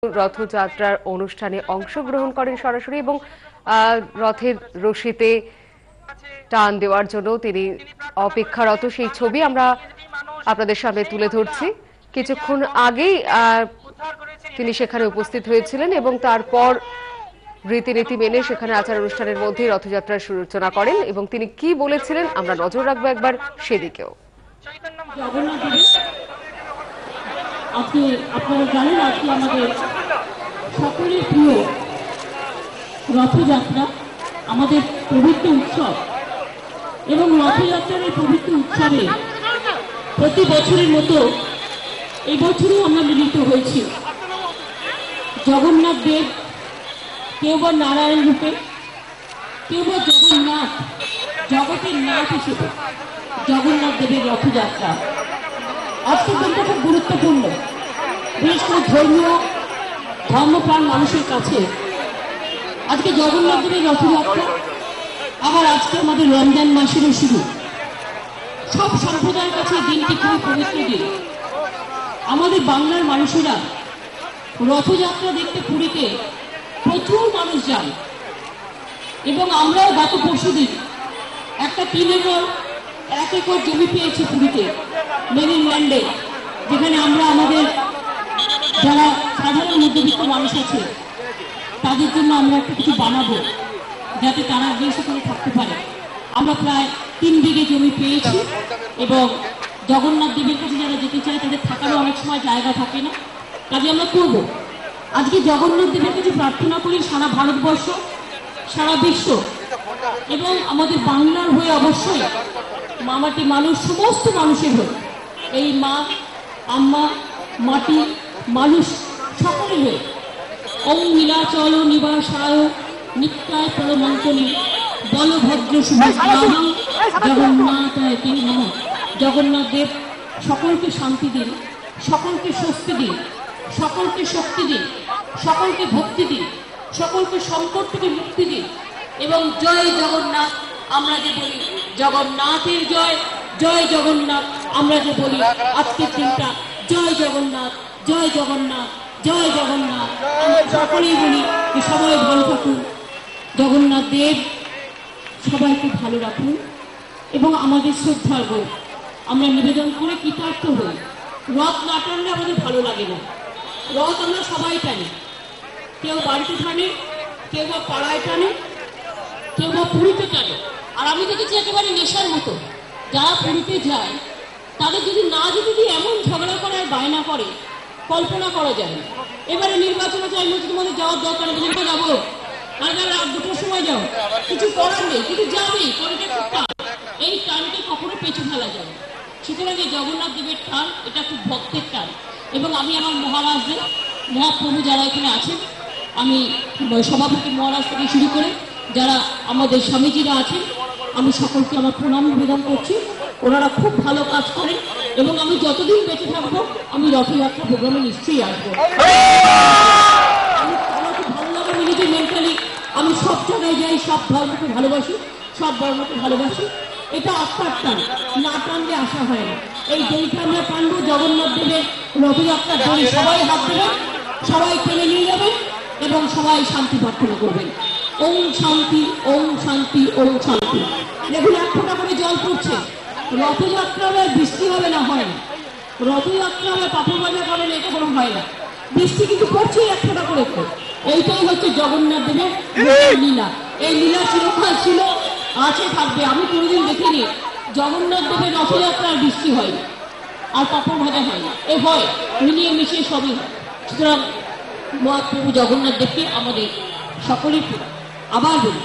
রথযাত্রার অনুষ্ঠানে অংশগ্রহণ করেন সরাসরি এবং রথের রশিতে টান দেওয়ার জন্য তিনি অপেক্ষারত সেই ছবি আমরা আপনাদের সামনে তুলে ধরছি। কিছুক্ষণ আগেই তিনি সেখানে উপস্থিত হয়েছিলেন এবং তারপর রীতিনীতি মেনে সেখানে আচার অনুষ্ঠানের মধ্যে রথযাত্রার সূচনা করেন এবং তিনি কি বলেছিলেন আমরা নজর রাখবো একবার সেদিকেও। আজকে আপনারা জানেন আজকে আমাদের সকলের প্রিয় রথযাত্রা, আমাদের পবিত্র উৎসব এবং রথযাত্রার এই পবিত্র উৎসবে প্রতি বছরের মতো এই বছরও আমরা মিলিত হয়েছি। জগন্নাথ দেব, কেউ বা নারায়ণ রূপে, কেউ বা জগন্নাথ, জগতের নাথ হিসেবে জগন্নাথ দেবের রথযাত্রা আজকের দিনটা খুব গুরুত্বপূর্ণ, বিশেষ করে ধর্মীয় ধর্মপ্রাণ মানুষের কাছে। আজকে জগন্নাথ দেবের রথযাত্রা, আবার আজকে আমাদের রমজান মাসেরও শুরু। সব সম্প্রদায়ের কাছে দিনটি খুবই পবিত্র দিন। আমাদের বাংলার মানুষেরা রথযাত্রা দেখতে পুরীতে প্রচুর মানুষ যান এবং আমরাও গত পরশুদিন একটা 1 একর জমি পেয়েছি পুরীতে, মেরিন ল্যান্ডে, যেখানে আমরা আমাদের যারা সাধারণ মধ্যবিত্ত মানুষ আছে তাদের জন্য আমরা একটা কিছু বানাবো যাতে তারা গিয়ে সেখানে থাকতে পারে। আমরা প্রায় 3 বিঘে জমি পেয়েছি এবং জগন্নাথ দেবের কাছে যারা যেতে চায় তাদের থাকারও অনেক সময় জায়গা থাকে না, কাজে আমরা করব। আজকে জগন্নাথ দেবের কাছে প্রার্থনা করি সারা ভারতবর্ষ, সারা বিশ্ব এবং আমাদের বাংলার হয়ে অবশ্যই মামাটি মানুষ, সমস্ত মানুষের হয়ে, এই মা আম্মা মাটি মানুষ সকলের হয়ে ওম নীলাচল নিবাসায় নিত্যায় পরমন্তনী বলভদ্র সুভদ্রাহং জগন্নাথায় তে নমঃ। জগন্নাথ দেব সকলকে শান্তি দিন, সকলকে স্বস্তি দিন, সকলকে শক্তি দিন, সকলকে ভক্তি দিন, সকলকে সংকট থেকে মুক্তি দিন এবং জয় জগন্নাথ আমরা যে বলি, জগন্নাথের জয়, জয় জগন্নাথ আমরা যে বলি আজকের দিনটা জয় জগন্নাথ, জয় জগন্নাথ, জয় জগন্নাথ আমরা সকলেই বলি যে সবাই ভালো থাকুন, জগন্নাথ দেব সবাইকে ভালো রাখুন এবং আমাদের শ্রদ্ধার গো আমরা নিবেদন করে কৃতার্থ হই। রথ না টানলে আমাদের ভালো লাগে না। রথ আমরা সবাই টানি, কেউ বাড়িতে টানে, কেউ বা পাড়ায় টানে, কেউ বা পুরীতে টানে। আর আমি দেখেছি একেবারে নেশার মতো যারা পুরীতে যায় তাদের যদি না যেতে এমন ঝগড়া করার বায়না করে কল্পনা করা যায় না। এবারে নির্বাচনে চাই বলছি তোমাদের যাওয়ার দরকার নেই, যাবো আর রাত 2টার সময় যাও, কিছু করার নেই, কিন্তু যাবেই, এই টানকে কখনো পেছু ফেলা যাবে। সুতরাং এই জগন্নাথ দেবের টান এটা খুব ভক্তের টান এবং আমি আমার মহারাজদের, মহাপ্রভু যারা এখানে আছেন, আমি সভাপতি মহারাজ থেকে শুরু করে যারা আমাদের স্বামীজিরা আছেন, আমি সকলকে আমার প্রণাম নিবেদন করছি। ওনারা খুব ভালো কাজ করেন এবং আমি যতদিন বেঁচে থাকবো আমি রথযাত্রা প্রোগ্রামে নিশ্চয়ই আসবো। আমার খুব ভালো লাগে নিজেদের মেন্টালি, আমি সব জায়গায় যাই, সব ধর্মকে ভালোবাসি, সব বর্ণকে ভালোবাসি। এটা আত্মার টান, না টানলে আসা হয় না। এই দড়িটা আমরা টানবো, জগন্নাথ দেবের রথযাত্রার দড়ি, সবাই হাত দেবেন, সবাই টেনে নিয়ে যাবেন এবং সবাই শান্তি প্রার্থনা করবেন। ওম শান্তি, ওম শান্তি, ওম শান্তি। দেখুন 1 ফোঁটা করে জল পড়ছে। রথযাত্রা আবার বৃষ্টি হবে না, হয় না। রথযাত্রা আবার পাথর বাজা করে না, এটা কোনো হয় না। বৃষ্টি কিন্তু পড়ছেই 1 ফোঁটা করে। এইটাই হচ্ছে জগন্নাথ দেবের লীলা। এই লীলা চিরকাল ছিল, আছে, থাকবে। আমি কোনোদিন দেখিনি জগন্নাথ দেবের রথযাত্রার বৃষ্টি হয় আর পাথর ভাজা হয় না, এ হয় মিলিয়ে মিশিয়ে সবই হয়। সুতরাং মহাপ্রভু জগন্নাথ দেবকে আমাদের সকলের আবার বলি